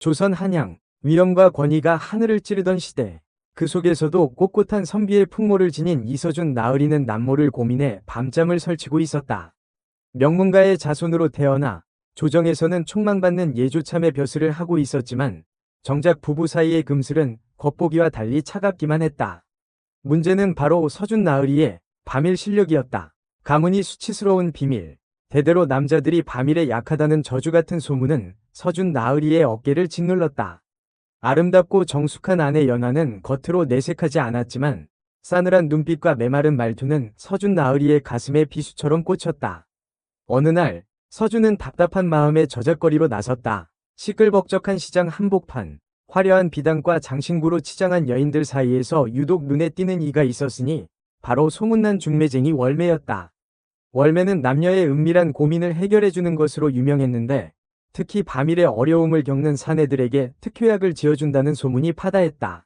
조선 한양, 위엄과 권위가 하늘을 찌르던 시대. 그 속에서도 꼿꼿한 선비의 풍모를 지닌 이서준 나으리는 남모를 고민해 밤잠을 설치고 있었다. 명문가의 자손으로 태어나 조정에서는 촉망받는 예조참의 벼슬을 하고 있었지만 정작 부부 사이의 금슬은 겉보기와 달리 차갑기만 했다. 문제는 바로 서준 나으리의 밤일 실력이었다. 가문이 수치스러운 비밀, 대대로 남자들이 밤일에 약하다는 저주 같은 소문은 서준 나으리의 어깨를 짓눌렀다. 아름답고 정숙한 아내 연하는 겉으로 내색하지 않았지만 싸늘한 눈빛과 메마른 말투는 서준 나으리의 가슴에 비수처럼 꽂혔다. 어느 날 서준은 답답한 마음에 저작거리로 나섰다. 시끌벅적한 시장 한복판, 화려한 비단과 장신구로 치장한 여인들 사이에서 유독 눈에 띄는 이가 있었으니 바로 소문난 중매쟁이 월매였다. 월매는 남녀의 은밀한 고민을 해결해주는 것으로 유명했는데 특히 밤일에 어려움을 겪는 사내들에게 특효약을 지어준다는 소문이 파다했다.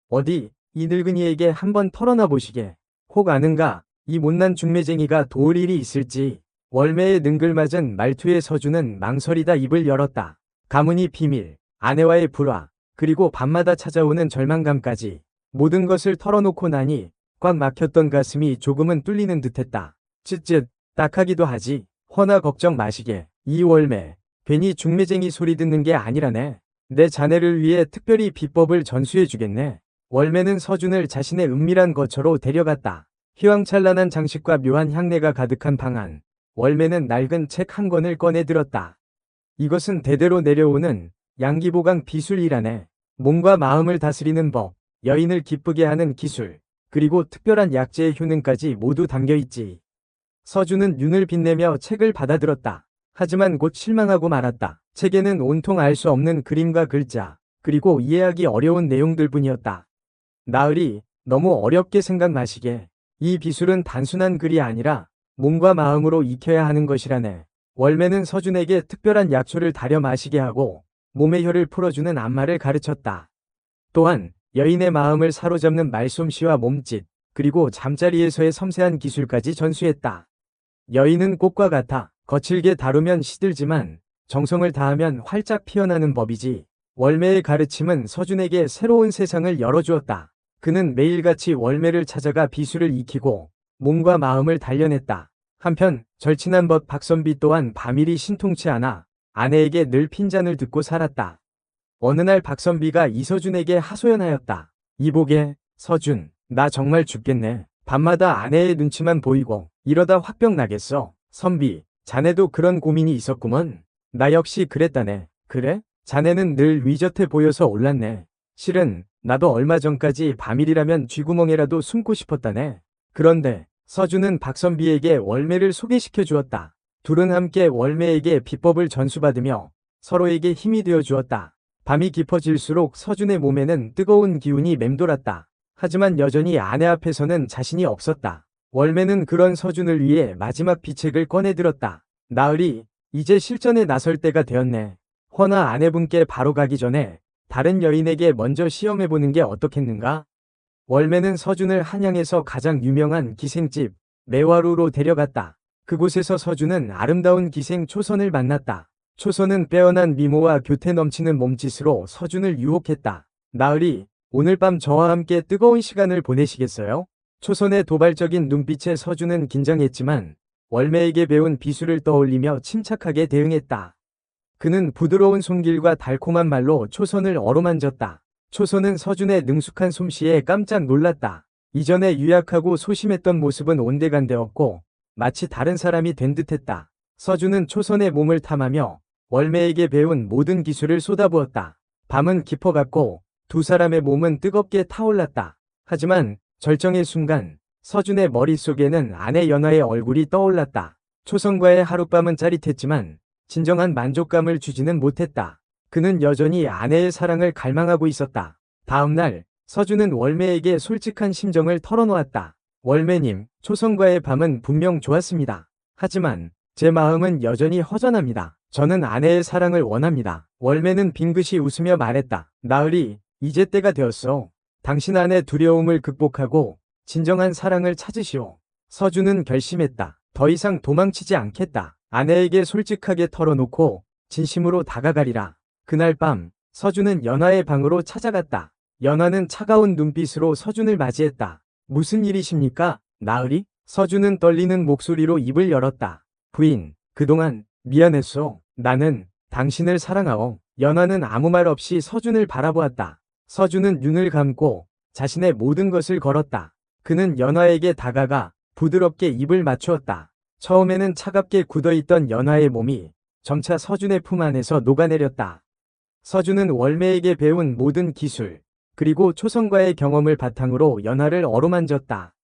어디 이 늙은이에게 한번 털어놔 보시게. 혹 아는가 이 못난 중매쟁이가 도울 일이 있을지. 월매의 능글맞은 말투에 서준은 망설이다 입을 열었다. 가문이 비밀, 아내와의 불화, 그리고 밤마다 찾아오는 절망감까지 모든 것을 털어놓고 나니 꽉 막혔던 가슴이 조금은 뚫리는 듯했다. 쯧쯧 딱하기도 하지. 허나 걱정 마시게. 이 월매 괜히 중매쟁이 소리 듣는 게 아니라네. 내 자네를 위해 특별히 비법을 전수해주겠네. 월매는 서준을 자신의 은밀한 거처로 데려갔다. 휘황찬란한 장식과 묘한 향내가 가득한 방 안. 월매는 낡은 책 한 권을 꺼내 들었다. 이것은 대대로 내려오는 양기보강 비술이라네. 몸과 마음을 다스리는 법, 여인을 기쁘게 하는 기술, 그리고 특별한 약재의 효능까지 모두 담겨있지. 서준은 눈을 빛내며 책을 받아들었다. 하지만 곧 실망하고 말았다. 책에는 온통 알 수 없는 그림과 글자, 그리고 이해하기 어려운 내용들뿐이었다. 나으리, 너무 어렵게 생각 마시게. 이 비술은 단순한 글이 아니라 몸과 마음으로 익혀야 하는 것이라네. 월매는 서준에게 특별한 약초를 다려 마시게 하고 몸의 혀를 풀어주는 안마를 가르쳤다. 또한 여인의 마음을 사로잡는 말솜씨와 몸짓, 그리고 잠자리에서의 섬세한 기술까지 전수했다. 여인은 꽃과 같아 거칠게 다루면 시들지만 정성을 다하면 활짝 피어나는 법이지. 월매의 가르침은 서준에게 새로운 세상을 열어주었다. 그는 매일같이 월매를 찾아가 비술을 익히고 몸과 마음을 단련했다. 한편 절친한 벗 박선비 또한 밤일이 신통치 않아 아내에게 늘 핀잔을 듣고 살았다. 어느 날 박선비가 이서준에게 하소연하였다. 이보게, 서준, 나 정말 죽겠네. 밤마다 아내의 눈치만 보이고 이러다 화병 나겠어. 선비, 자네도 그런 고민이 있었구먼. 나 역시 그랬다네. 그래? 자네는 늘 위젓해 보여서 올랐네. 실은 나도 얼마 전까지 밤일이라면 쥐구멍에라도 숨고 싶었다네. 그런데 서준은 박선비에게 월매를 소개시켜 주었다. 둘은 함께 월매에게 비법을 전수받으며 서로에게 힘이 되어 주었다. 밤이 깊어질수록 서준의 몸에는 뜨거운 기운이 맴돌았다. 하지만 여전히 아내 앞에서는 자신이 없었다. 월매는 그런 서준을 위해 마지막 비책을 꺼내들었다. 나으리, 이제 실전에 나설 때가 되었네. 허나 아내분께 바로 가기 전에 다른 여인에게 먼저 시험해보는 게 어떻겠는가? 월매는 서준을 한양에서 가장 유명한 기생집 매화루로 데려갔다. 그곳에서 서준은 아름다운 기생 초선을 만났다. 초선은 빼어난 미모와 교태 넘치는 몸짓으로 서준을 유혹했다. 나으리, 오늘 밤 저와 함께 뜨거운 시간을 보내시겠어요? 초선의 도발적인 눈빛에 서준은 긴장했지만 월매에게 배운 비술을 떠올리며 침착하게 대응했다. 그는 부드러운 손길과 달콤한 말로 초선을 어루만졌다. 초선은 서준의 능숙한 솜씨에 깜짝 놀랐다. 이전에 유약하고 소심했던 모습은 온데간데없고 마치 다른 사람이 된 듯했다. 서준은 초선의 몸을 탐하며 월매에게 배운 모든 기술을 쏟아부었다. 밤은 깊어갔고 두 사람의 몸은 뜨겁게 타올랐다. 하지만 절정의 순간 서준의 머릿속에는 아내 연하의 얼굴이 떠올랐다. 초선과의 하룻밤은 짜릿했지만 진정한 만족감을 주지는 못했다. 그는 여전히 아내의 사랑을 갈망하고 있었다. 다음 날 서준은 월매에게 솔직한 심정을 털어놓았다. 월매님, 초선과의 밤은 분명 좋았습니다. 하지만 제 마음은 여전히 허전합니다. 저는 아내의 사랑을 원합니다. 월매는 빙긋이 웃으며 말했다. 나으리, 이제 때가 되었어. 당신 안의 두려움을 극복하고 진정한 사랑을 찾으시오. 서준은 결심했다. 더 이상 도망치지 않겠다. 아내에게 솔직하게 털어놓고 진심으로 다가가리라. 그날 밤 서준은 연하의 방으로 찾아갔다. 연하는 차가운 눈빛으로 서준을 맞이했다. 무슨 일이십니까, 나으리? 서준은 떨리는 목소리로 입을 열었다. 부인, 그동안 미안했소. 나는 당신을 사랑하오. 연하는 아무 말 없이 서준을 바라보았다. 서준은 눈을 감고 자신의 모든 것을 걸었다. 그는 연하에게 다가가 부드럽게 입을 맞추었다. 처음에는 차갑게 굳어있던 연하의 몸이 점차 서준의 품 안에서 녹아내렸다. 서준은 월매에게 배운 모든 기술, 그리고 초성과의 경험을 바탕으로 연하를 어루만졌다.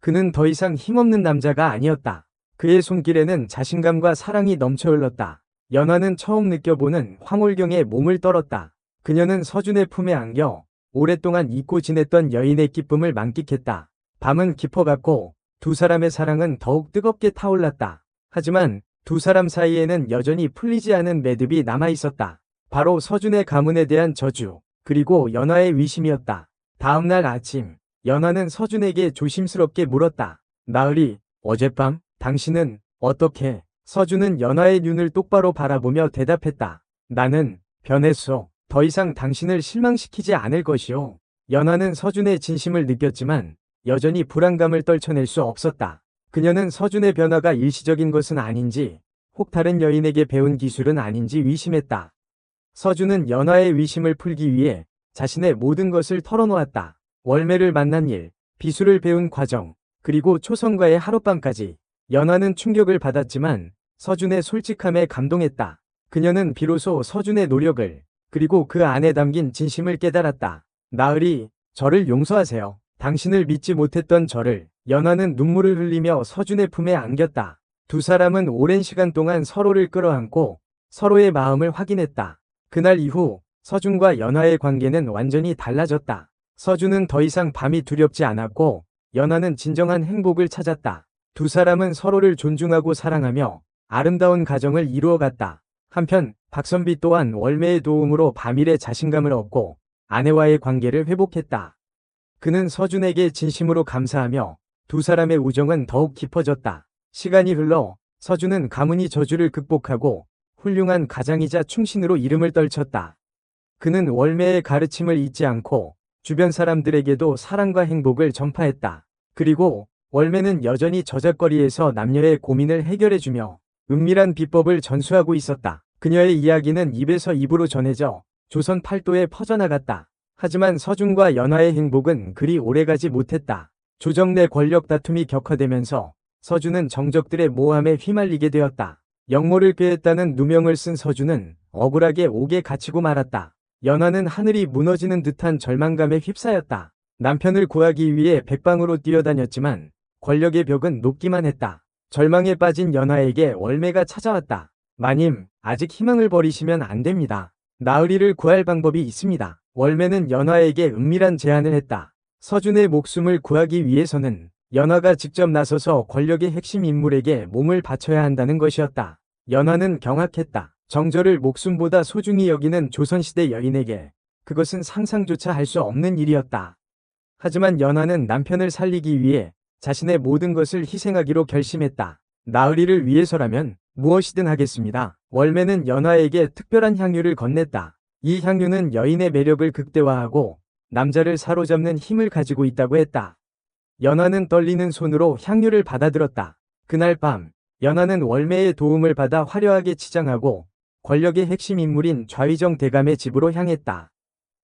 그는 더 이상 힘없는 남자가 아니었다. 그의 손길에는 자신감과 사랑이 넘쳐 흘렀다. 연하는 처음 느껴보는 황홀경에 몸을 떨었다. 그녀는 서준의 품에 안겨 오랫동안 잊고 지냈던 여인의 기쁨을 만끽했다. 밤은 깊어갔고 두 사람의 사랑은 더욱 뜨겁게 타올랐다. 하지만 두 사람 사이에는 여전히 풀리지 않은 매듭이 남아있었다. 바로 서준의 가문에 대한 저주, 그리고 연하의 위심이었다. 다음날 아침, 연하는 서준에게 조심스럽게 물었다. 나으리, 어젯밤 당신은 어떻게? 서준은 연하의 눈을 똑바로 바라보며 대답했다. 나는 변했소. 더 이상 당신을 실망시키지 않을 것이오. 연하는 서준의 진심을 느꼈지만 여전히 불안감을 떨쳐낼 수 없었다. 그녀는 서준의 변화가 일시적인 것은 아닌지, 혹 다른 여인에게 배운 기술은 아닌지 의심했다. 서준은 연하의 위심을 풀기 위해 자신의 모든 것을 털어놓았다. 월매를 만난 일, 비수를 배운 과정, 그리고 초성과의 하룻밤까지. 연하는 충격을 받았지만 서준의 솔직함에 감동했다. 그녀는 비로소 서준의 노력을, 그리고 그 안에 담긴 진심을 깨달았다. 나으리, 저를 용서하세요. 당신을 믿지 못했던 저를. 연하는 눈물을 흘리며 서준의 품에 안겼다. 두 사람은 오랜 시간 동안 서로를 끌어안고 서로의 마음을 확인했다. 그날 이후 서준과 연하의 관계는 완전히 달라졌다. 서준은 더 이상 밤이 두렵지 않았고 연하는 진정한 행복을 찾았다. 두 사람은 서로를 존중하고 사랑하며 아름다운 가정을 이루어갔다. 한편 박선비 또한 월매의 도움으로 밤일에 자신감을 얻고 아내와의 관계를 회복했다. 그는 서준에게 진심으로 감사하며 두 사람의 우정은 더욱 깊어졌다. 시간이 흘러 서준은 가문이 저주를 극복하고 훌륭한 가장이자 충신으로 이름을 떨쳤다. 그는 월매의 가르침을 잊지 않고 주변 사람들에게도 사랑과 행복을 전파했다. 그리고 월매는 여전히 저작거리에서 남녀의 고민을 해결해주며 은밀한 비법을 전수하고 있었다. 그녀의 이야기는 입에서 입으로 전해져 조선 팔도에 퍼져나갔다. 하지만 서준과 연하의 행복은 그리 오래가지 못했다. 조정 내 권력 다툼이 격화되면서 서준은 정적들의 모함에 휘말리게 되었다. 역모를 꾀했다는 누명을 쓴 서준은 억울하게 옥에 갇히고 말았다. 연하는 하늘이 무너지는 듯한 절망감에 휩싸였다. 남편을 구하기 위해 백방으로 뛰어다녔지만 권력의 벽은 높기만 했다. 절망에 빠진 연하에게 월매가 찾아왔다. 마님, 아직 희망을 버리시면 안 됩니다. 나으리를 구할 방법이 있습니다. 월매는 연하에게 은밀한 제안을 했다. 서준의 목숨을 구하기 위해서는 연하가 직접 나서서 권력의 핵심 인물에게 몸을 바쳐야 한다는 것이었다. 연하는 경악했다. 정절을 목숨보다 소중히 여기는 조선시대 여인에게 그것은 상상조차 할 수 없는 일이었다. 하지만 연하는 남편을 살리기 위해 자신의 모든 것을 희생하기로 결심했다. 나으리를 위해서라면 무엇이든 하겠습니다. 월매는 연하에게 특별한 향유를 건넸다. 이 향유는 여인의 매력을 극대화하고 남자를 사로잡는 힘을 가지고 있다고 했다. 연하는 떨리는 손으로 향유를 받아들었다. 그날 밤, 연하는 월매의 도움을 받아 화려하게 치장하고 권력의 핵심 인물인 좌위정 대감의 집으로 향했다.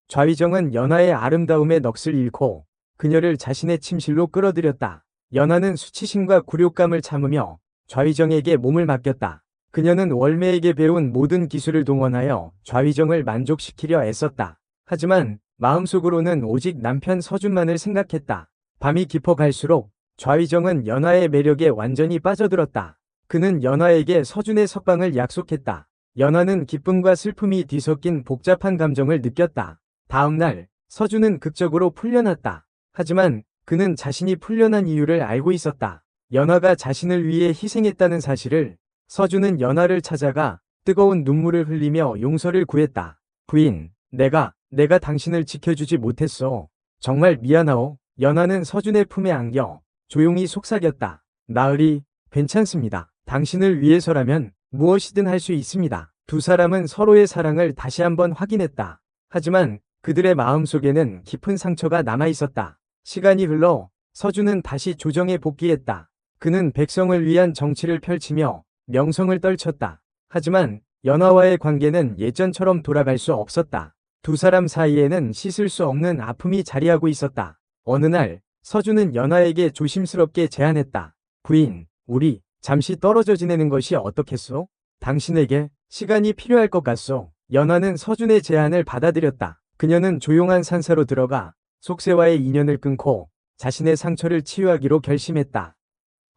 좌위정은 연하의 아름다움에 넋을 잃고 그녀를 자신의 침실로 끌어들였다. 연하는 수치심과 굴욕감을 참으며 좌위정에게 몸을 맡겼다. 그녀는 월매에게 배운 모든 기술을 동원하여 좌위정을 만족시키려 애썼다. 하지만 마음속으로는 오직 남편 서준만을 생각했다. 밤이 깊어갈수록 좌위정은 연하의 매력에 완전히 빠져들었다. 그는 연하에게 서준의 석방을 약속했다. 연하는 기쁨과 슬픔이 뒤섞인 복잡한 감정을 느꼈다. 다음 날, 서준은 극적으로 풀려났다. 하지만 그는 자신이 풀려난 이유를 알고 있었다. 연하가 자신을 위해 희생했다는 사실을. 서준은 연하를 찾아가 뜨거운 눈물을 흘리며 용서를 구했다. 부인, 내가 당신을 지켜주지 못했어. 정말 미안하오. 연하는 서준의 품에 안겨 조용히 속삭였다. 나으리, 괜찮습니다. 당신을 위해서라면 무엇이든 할 수 있습니다. 두 사람은 서로의 사랑을 다시 한번 확인했다. 하지만 그들의 마음속에는 깊은 상처가 남아 있었다. 시간이 흘러 서준은 다시 조정에 복귀했다. 그는 백성을 위한 정치를 펼치며 명성을 떨쳤다. 하지만 연화와의 관계는 예전처럼 돌아갈 수 없었다. 두 사람 사이에는 씻을 수 없는 아픔이 자리하고 있었다. 어느 날 서준은 연화에게 조심스럽게 제안했다. 부인, 우리 잠시 떨어져 지내는 것이 어떻겠소? 당신에게 시간이 필요할 것 같소. 연화는 서준의 제안을 받아들였다. 그녀는 조용한 산사로 들어가 속세와의 인연을 끊고 자신의 상처를 치유하기로 결심했다.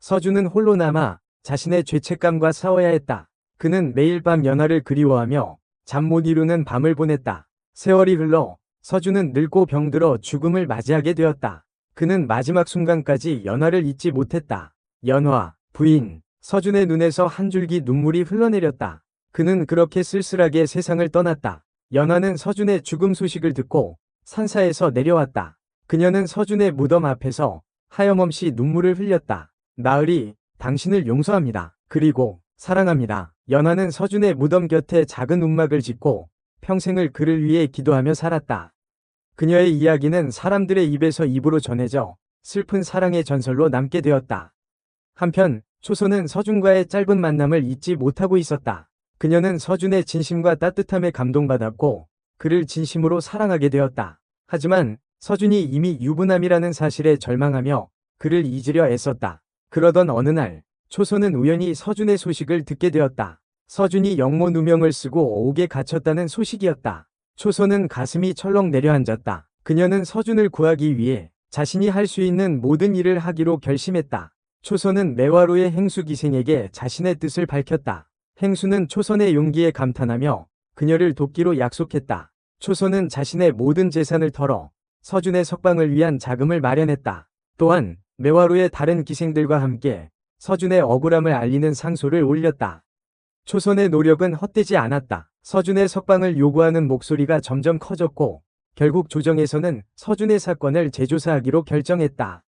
서준은 홀로 남아 자신의 죄책감과 싸워야 했다. 그는 매일 밤 연화를 그리워하며 잠 못 이루는 밤을 보냈다. 세월이 흘러 서준은 늙고 병들어 죽음을 맞이하게 되었다. 그는 마지막 순간까지 연화를 잊지 못했다. 연화, 부인, 서준의 눈에서 한 줄기 눈물이 흘러내렸다. 그는 그렇게 쓸쓸하게 세상을 떠났다. 연화는 서준의 죽음 소식을 듣고 산사에서 내려왔다. 그녀는 서준의 무덤 앞에서 하염없이 눈물을 흘렸다. 나으리, 당신을 용서합니다. 그리고 사랑합니다. 연화는 서준의 무덤 곁에 작은 움막을 짓고 평생을 그를 위해 기도하며 살았다. 그녀의 이야기는 사람들의 입에서 입으로 전해져 슬픈 사랑의 전설로 남게 되었다. 한편 초선은 서준과의 짧은 만남을 잊지 못하고 있었다. 그녀는 서준의 진심과 따뜻함에 감동받았고 그를 진심으로 사랑하게 되었다. 하지만 서준이 이미 유부남이라는 사실에 절망하며 그를 잊으려 애썼다. 그러던 어느 날 초선은 우연히 서준의 소식을 듣게 되었다. 서준이 영모 누명을 쓰고 옥에 갇혔다는 소식이었다. 초선은 가슴이 철렁 내려앉았다. 그녀는 서준을 구하기 위해 자신이 할 수 있는 모든 일을 하기로 결심했다. 초선은 매화로의 행수 기생에게 자신의 뜻을 밝혔다. 행수는 초선의 용기에 감탄하며 그녀를 돕기로 약속했다. 초선은 자신의 모든 재산을 털어 서준의 석방을 위한 자금을 마련했다. 또한 매화로의 다른 기생들과 함께 서준의 억울함을 알리는 상소를 올렸다. 초선의 노력은 헛되지 않았다. 서준의 석방을 요구하는 목소리가 점점 커졌고 결국 조정에서는 서준의 사건을 재조사하기로 결정했다.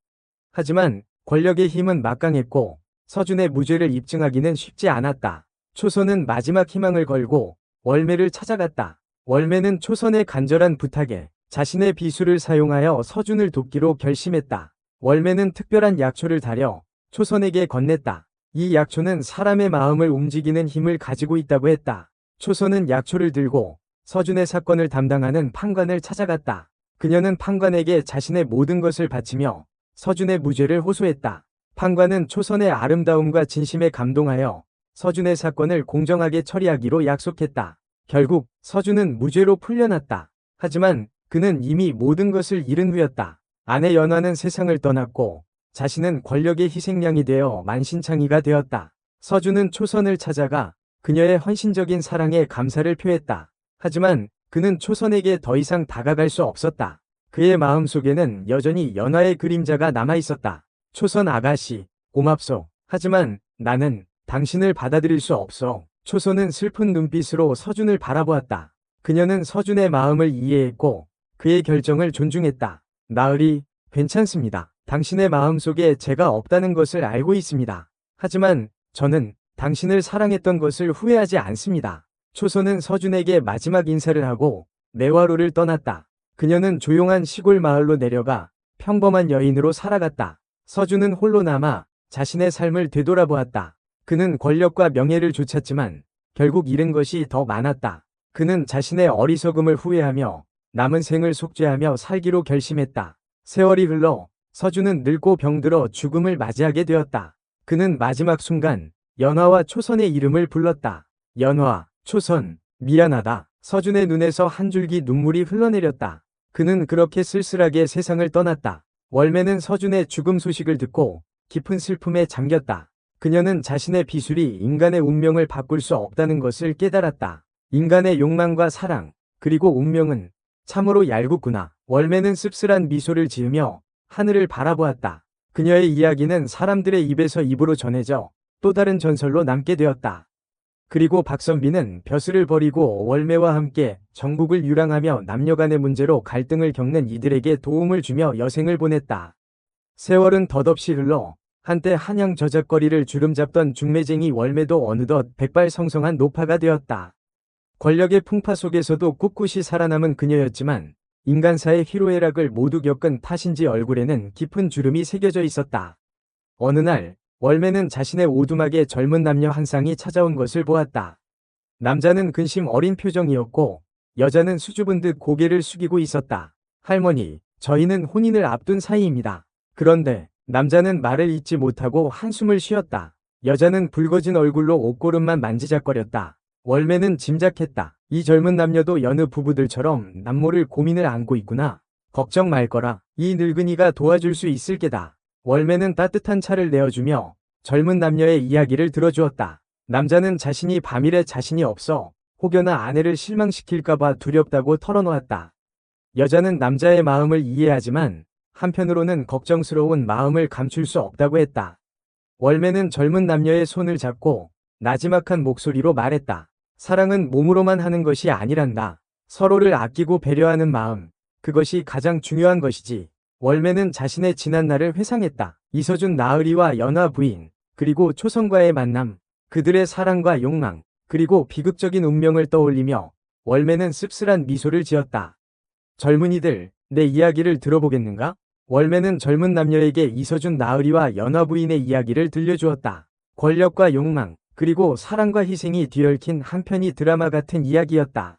하지만 권력의 힘은 막강했고 서준의 무죄를 입증하기는 쉽지 않았다. 초선은 마지막 희망을 걸고 월매를 찾아갔다. 월매는 초선의 간절한 부탁에 자신의 비수를 사용하여 서준을 돕기로 결심했다. 월매는 특별한 약초를 다려 초선에게 건넸다. 이 약초는 사람의 마음을 움직이는 힘을 가지고 있다고 했다. 초선은 약초를 들고 서준의 사건을 담당하는 판관을 찾아갔다. 그녀는 판관에게 자신의 모든 것을 바치며 서준의 무죄를 호소했다. 판관은 초선의 아름다움과 진심에 감동하여 서준의 사건을 공정하게 처리하기로 약속했다. 결국 서준은 무죄로 풀려났다. 하지만 그는 이미 모든 것을 잃은 후였다. 아내 연화는 세상을 떠났고 자신은 권력의 희생양이 되어 만신창이가 되었다. 서준은 초선을 찾아가 그녀의 헌신적인 사랑에 감사를 표했다. 하지만 그는 초선에게 더 이상 다가갈 수 없었다. 그의 마음속에는 여전히 연화의 그림자가 남아있었다. 초선 아가씨, 고맙소. 하지만 나는 당신을 받아들일 수 없어. 초선은 슬픈 눈빛으로 서준을 바라보았다. 그녀는 서준의 마음을 이해했고 그의 결정을 존중했다. 나으리, 괜찮습니다. 당신의 마음속에 제가 없다는 것을 알고 있습니다. 하지만 저는 당신을 사랑했던 것을 후회하지 않습니다. 초선은 서준에게 마지막 인사를 하고 매화로를 떠났다. 그녀는 조용한 시골 마을로 내려가 평범한 여인으로 살아갔다. 서준은 홀로 남아 자신의 삶을 되돌아보았다. 그는 권력과 명예를 쫓았지만 결국 잃은 것이 더 많았다. 그는 자신의 어리석음을 후회하며 남은 생을 속죄하며 살기로 결심했다. 세월이 흘러 서준은 늙고 병들어 죽음을 맞이하게 되었다. 그는 마지막 순간 연화와 초선의 이름을 불렀다. 연화, 초선, 미안하다. 서준의 눈에서 한 줄기 눈물이 흘러내렸다. 그는 그렇게 쓸쓸하게 세상을 떠났다. 월매는 서준의 죽음 소식을 듣고 깊은 슬픔에 잠겼다. 그녀는 자신의 비술이 인간의 운명을 바꿀 수 없다는 것을 깨달았다. 인간의 욕망과 사랑, 그리고 운명은 참으로 얄궂구나. 월매는 씁쓸한 미소를 지으며 하늘을 바라보았다. 그녀의 이야기는 사람들의 입에서 입으로 전해져 또 다른 전설로 남게 되었다. 그리고 박선비는 벼슬을 버리고 월매와 함께 전국을 유랑하며 남녀간의 문제로 갈등을 겪는 이들에게 도움을 주며 여생을 보냈다. 세월은 덧없이 흘러 한때 한양 저작거리를 주름잡던 중매쟁이 월매도 어느덧 백발성성한 노파가 되었다. 권력의 풍파 속에서도 꿋꿋이 살아남은 그녀였지만 인간사의 희로애락을 모두 겪은 탓인지 얼굴에는 깊은 주름이 새겨져 있었다. 어느 날 월매는 자신의 오두막에 젊은 남녀 한 쌍이 찾아온 것을 보았다. 남자는 근심 어린 표정이었고 여자는 수줍은 듯 고개를 숙이고 있었다. 할머니, 저희는 혼인을 앞둔 사이입니다. 그런데 남자는 말을 잇지 못하고 한숨을 쉬었다. 여자는 붉어진 얼굴로 옷고름만 만지작거렸다. 월매는 짐작했다. 이 젊은 남녀도 여느 부부들처럼 남모를 고민을 안고 있구나. 걱정 말 거라. 이 늙은이가 도와줄 수 있을 게다. 월매는 따뜻한 차를 내어주며 젊은 남녀의 이야기를 들어주었다. 남자는 자신이 밤일에 자신이 없어 혹여나 아내를 실망시킬까봐 두렵다고 털어놓았다. 여자는 남자의 마음을 이해하지만 한편으로는 걱정스러운 마음을 감출 수 없다고 했다. 월매는 젊은 남녀의 손을 잡고 나지막한 목소리로 말했다. 사랑은 몸으로만 하는 것이 아니란다. 서로를 아끼고 배려하는 마음, 그것이 가장 중요한 것이지. 월매는 자신의 지난 날을 회상했다. 이서준 나으리와 연화 부인, 그리고 초성과의 만남, 그들의 사랑과 욕망, 그리고 비극적인 운명을 떠올리며 월매는 씁쓸한 미소를 지었다. 젊은이들, 내 이야기를 들어보겠는가? 월매는 젊은 남녀에게 이서준 나으리와 연화 부인의 이야기를 들려주었다. 권력과 욕망, 그리고 사랑과 희생이 뒤얽힌 한편의 드라마 같은 이야기였다.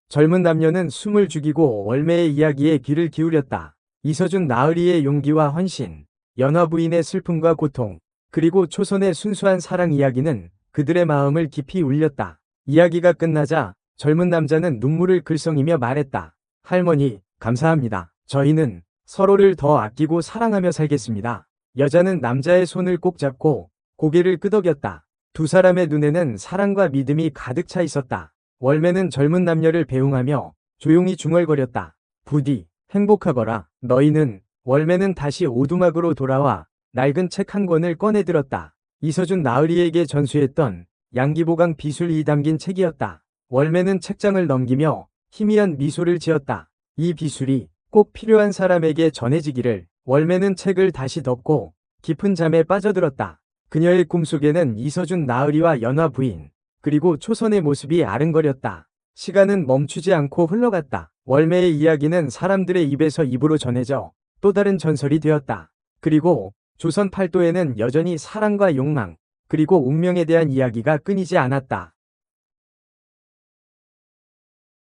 젊은 남녀는 숨을 죽이고 월매의 이야기에 귀를 기울였다. 이서준 나으리의 용기와 헌신, 연화 부인의 슬픔과 고통, 그리고 초선의 순수한 사랑 이야기는 그들의 마음을 깊이 울렸다. 이야기가 끝나자 젊은 남자는 눈물을 글썽이며 말했다. 할머니, 감사합니다. 저희는 서로를 더 아끼고 사랑하며 살겠습니다. 여자는 남자의 손을 꼭 잡고 고개를 끄덕였다. 두 사람의 눈에는 사랑과 믿음이 가득 차 있었다. 월매는 젊은 남녀를 배웅하며 조용히 중얼거렸다. 부디 행복하거라. 너희는. 월매는 다시 오두막으로 돌아와 낡은 책 한 권을 꺼내들었다. 이서준 나으리에게 전수했던 양기보강 비술이 담긴 책이었다. 월매는 책장을 넘기며 희미한 미소를 지었다. 이 비술이 꼭 필요한 사람에게 전해지기를. 월매는 책을 다시 덮고 깊은 잠에 빠져들었다. 그녀의 꿈속에는 이서준 나으리와 연화 부인, 그리고 초선의 모습이 아른거렸다. 시간은 멈추지 않고 흘러갔다. 월매의 이야기는 사람들의 입에서 입으로 전해져 또 다른 전설이 되었다. 그리고 조선 팔도에는 여전히 사랑과 욕망, 그리고 운명에 대한 이야기가 끊이지 않았다.